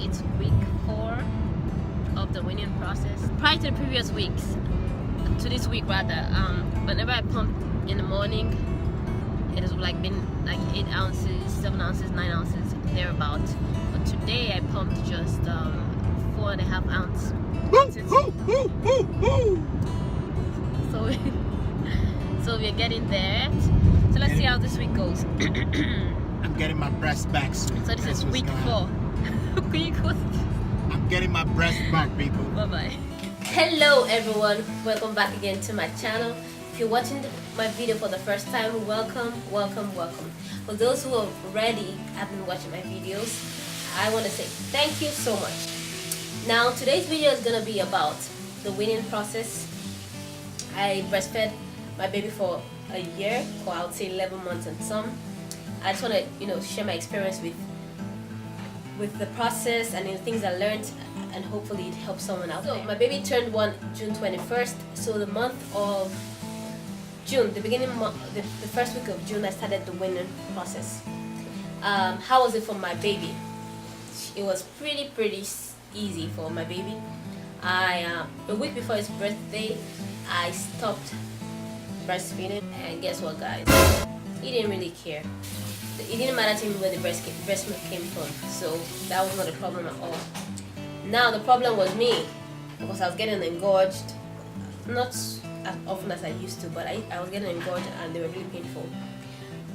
it's week 4 of the weaning process. Prior to the previous weeks, to this week rather, whenever I pump in the morning, it has like been like 8 ounces, 7 ounces, 9 ounces, thereabout. But today I pumped just 4.5 ounces. So we're getting there. So let's see how this week goes. I'm getting my breast back soon. So this is week 4. I'm getting my breast back, people. Bye bye. Hello everyone, welcome back again to my channel. If you're watching my video for the first time, welcome. For those who already have been watching my videos, I want to say thank you so much. Now today's video is gonna be about the weaning process. I breastfed my baby for a year, or I would say 11 months and some. I just want to share my experience with the process and the things I learned, and hopefully it helps someone out. So my baby turned 1 June 21st, so the month of June, the first week of June, I started the weaning process. How was it for my baby? It was pretty easy for my baby. A week before his birthday, I stopped breastfeeding, and guess what, guys? He didn't really care. It didn't matter to me where the breast milk came from, so that was not a problem at all. Now the problem was me, because I was getting engorged, not as often as I used to, but I was getting engorged and they were really painful.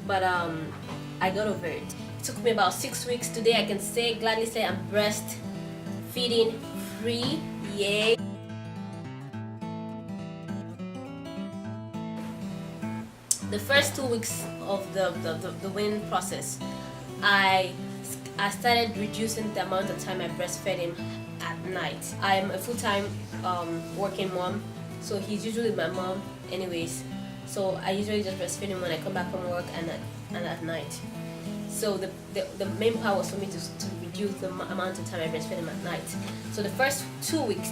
But I got over it. It took me about 6 weeks. Today I can gladly say I'm breastfeeding free. Yay! The first 2 weeks of the weaning process, I started reducing the amount of time I breastfed him at night. I'm a full-time working mom, so he's usually my mom anyways. So I usually just breastfeed him when I come back from work and at night. So the main part was for me to reduce the amount of time I breastfed him at night. So the first 2 weeks,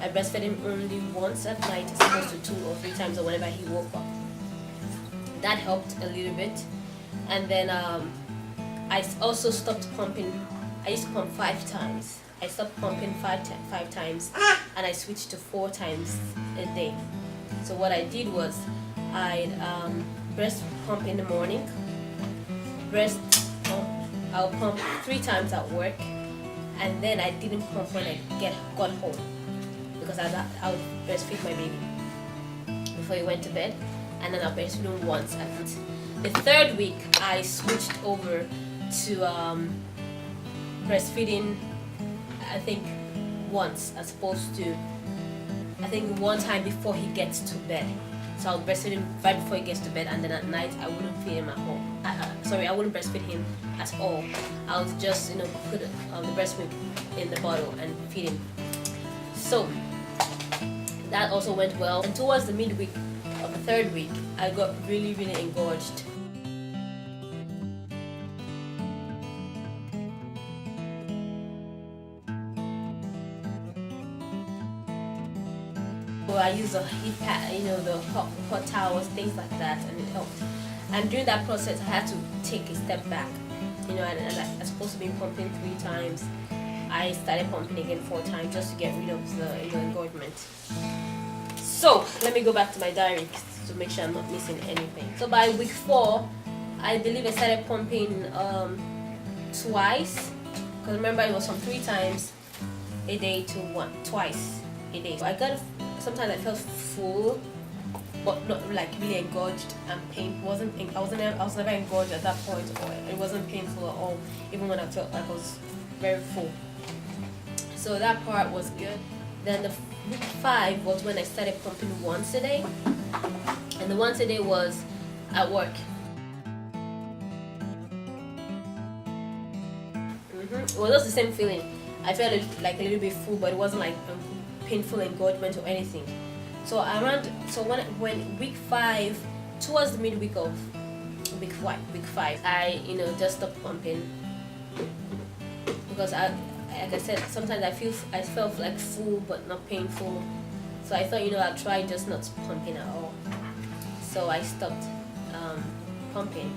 I breastfed him only once at night, as opposed to 2 or 3 times or whenever he woke up. That helped a little bit. And then I also stopped pumping. I used to pump 5 times. I stopped pumping 5 times, and I switched to 4 times a day. So what I did was I'd breast pump in the morning, I'll pump 3 times at work, and then I didn't pump when I got home, because I would breastfeed my baby before he went to bed, and then I'll breastfeed him once at night. The 3rd week I switched over to breastfeeding, I think once, as opposed to I think 1 time before he gets to bed. So I'll breastfeed him right before he gets to bed, and then at night I wouldn't feed him at home. I wouldn't breastfeed him at all. I would just put the breast milk in the bottle and feed him. So that also went well. And towards the midweek of the 3rd week, I got really engorged. So I used a heat pad, the hot towels, things like that, and it helped. And during that process, I had to take a step back. And I was supposed to be pumping 3 times. I started pumping again 4 times just to get rid of the engorgement. So let me go back to my diary to make sure I'm not missing anything. So by week 4, I believe I started pumping twice. Because remember, it was from 3 times a day to twice a day. So sometimes I felt full, but not like really engorged and pain. I was never engorged at that point, or it wasn't painful at all, even when I felt like I was very full. So that part was good. Then the week 5 was when I started pumping once a day, and the once a day was at work. It was just the same feeling. I felt like a little bit full, but it wasn't like painful engorgement or anything. So when week 5, towards the midweek of week 5, I just stopped pumping, because like I said, sometimes I felt like full but not painful. So I thought I'll try just not pumping at all. So I stopped pumping,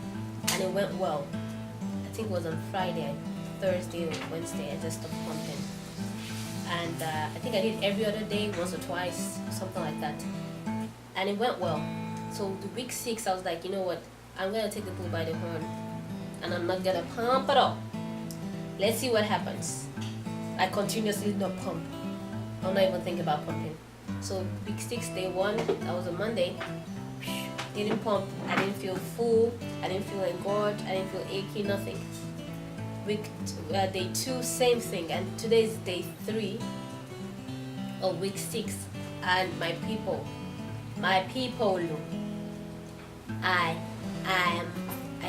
and it went well. I think it was on Friday Thursday or Wednesday, I just stopped pumping. And I think I did every other day, once or twice, something like that. And it went well. So the week 6, I was like, you know what? I'm gonna take the bull by the horn, and I'm not gonna pump at all. Let's see what happens. I continuously not pump. I'm not even thinking about pumping. So week 6, day 1, that was a Monday. Didn't pump. I didn't feel full. I didn't feel engorged. I didn't feel achy. Nothing. Day 2, same thing. And today is day 3 of week 6. And my people, I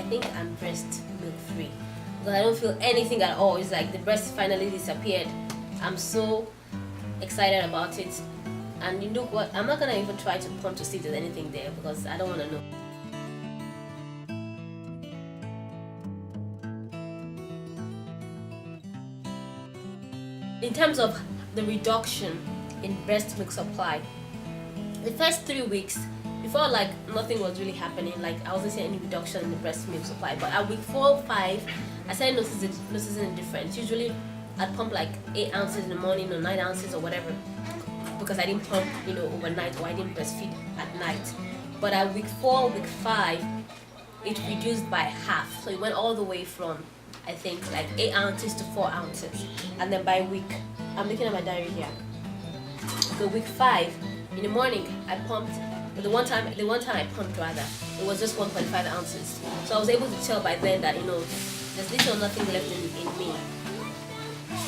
think I'm breast milk free, because I don't feel anything at all. It's like the breast finally disappeared. I'm so excited about it. And you look what, I'm not gonna even try to pump to see if there's anything there, because I don't want to know. In terms of the reduction in breast milk supply, the first 3 weeks, before, like, nothing was really happening, like I wasn't seeing any reduction in the breast milk supply. But at week 4 or 5, I started noticing a difference. Usually I'd pump like 8 ounces in the morning or 9 ounces or whatever, because I didn't pump, overnight, or I didn't breastfeed at night. But at week 4, week 5, it reduced by half. So it went all the way from, I think, like 8 ounces to 4 ounces. And then by week, I'm looking at my diary here. So week 5, in the morning, I pumped. But the one time I pumped, rather, it was just 1.5 ounces. So I was able to tell by then that, there's little or nothing left in me.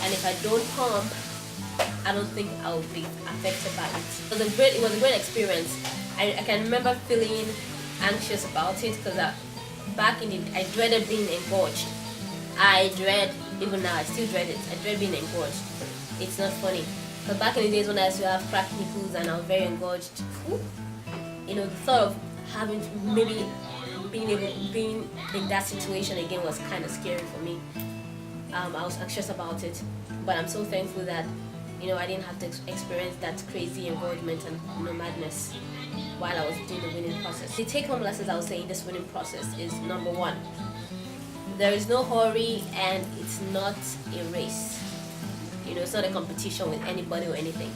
And if I don't pump, I don't think I will be affected by it. It was a great experience. I can remember feeling anxious about it, because back in it, I dreaded being engorged. Even now, I still dread it. I dread being engorged. It's not funny. But back in the days when I used to have cracked nipples and I was very engorged, the thought of having to maybe being in that situation again was kind of scary for me. I was anxious about it, but I'm so thankful that I didn't have to experience that crazy engorgement and madness while I was doing the weaning process. The take-home lessons I would say in this weaning process is, number 1, there is no hurry, and it's not a race. It's not a competition with anybody or anything.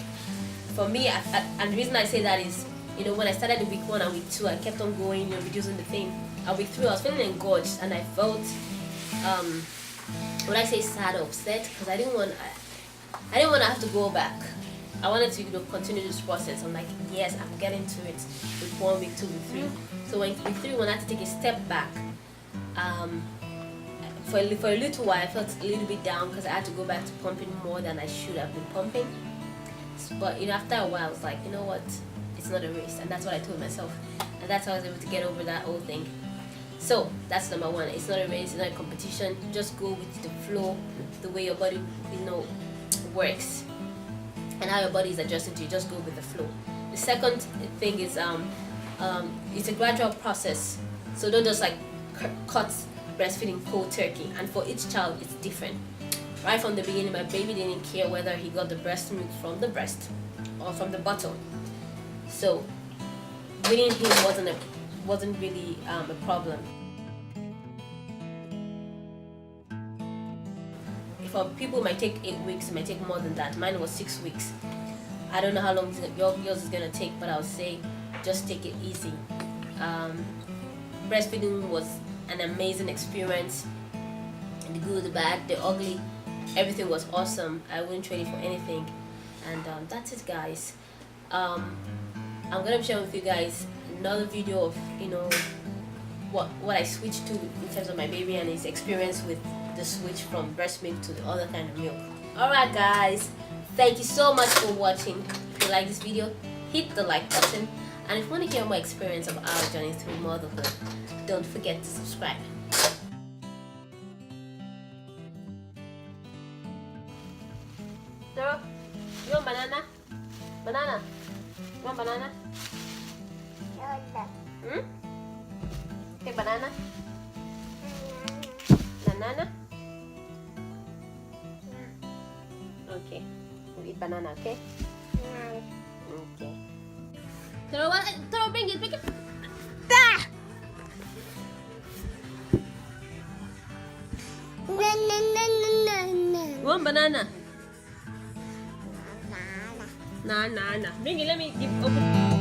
For me, and the reason I say that is, when I started the week 1 and week 2, I kept on going, reducing the thing. At week 3, I was feeling engorged, and I felt, would I say sad or upset? Because I didn't want to have to go back. I wanted to, continue this process. I'm like, yes, I'm getting to it. Week 1, week 2, week 3. So week 3, when I had to take a step back, for a little while, I felt a little bit down, because I had to go back to pumping more than I should have been pumping. But after a while, I was like, you know what? It's not a race, and that's what I told myself, and that's how I was able to get over that whole thing. So that's number 1. It's not a race, it's not a competition. Just go with the flow, the way your body, works, and how your body is adjusting to you. Just go with the flow. The second thing is, it's a gradual process. So don't just cut breastfeeding cold turkey. And for each child, it's different. Right from the beginning, my baby didn't care whether he got the breast milk from the breast or from the bottle. So weaning him wasn't really a problem. For people, it might take 8 weeks, it might take more than that. Mine was 6 weeks. I don't know how long yours is gonna take, but I would say just take it easy. Breastfeeding was an amazing experience. The good, the bad, the ugly, everything was awesome. I wouldn't trade it for anything. And that's it, guys. I'm gonna be sharing with you guys another video of what I switched to in terms of my baby and his experience with the switch from breast milk to the other kind of milk. Alright, guys, thank you so much for watching. If you like this video, hit the like button, and if you want to hear more experience of our journey through motherhood, don't forget to subscribe. Toro, you want banana? Banana? You want banana? Take banana? Banana? Okay. You eat banana, okay? Okay. Toro, bring it, bring it. Ah! No, no, no, no, One banana. Nah. Bring it, let me give open.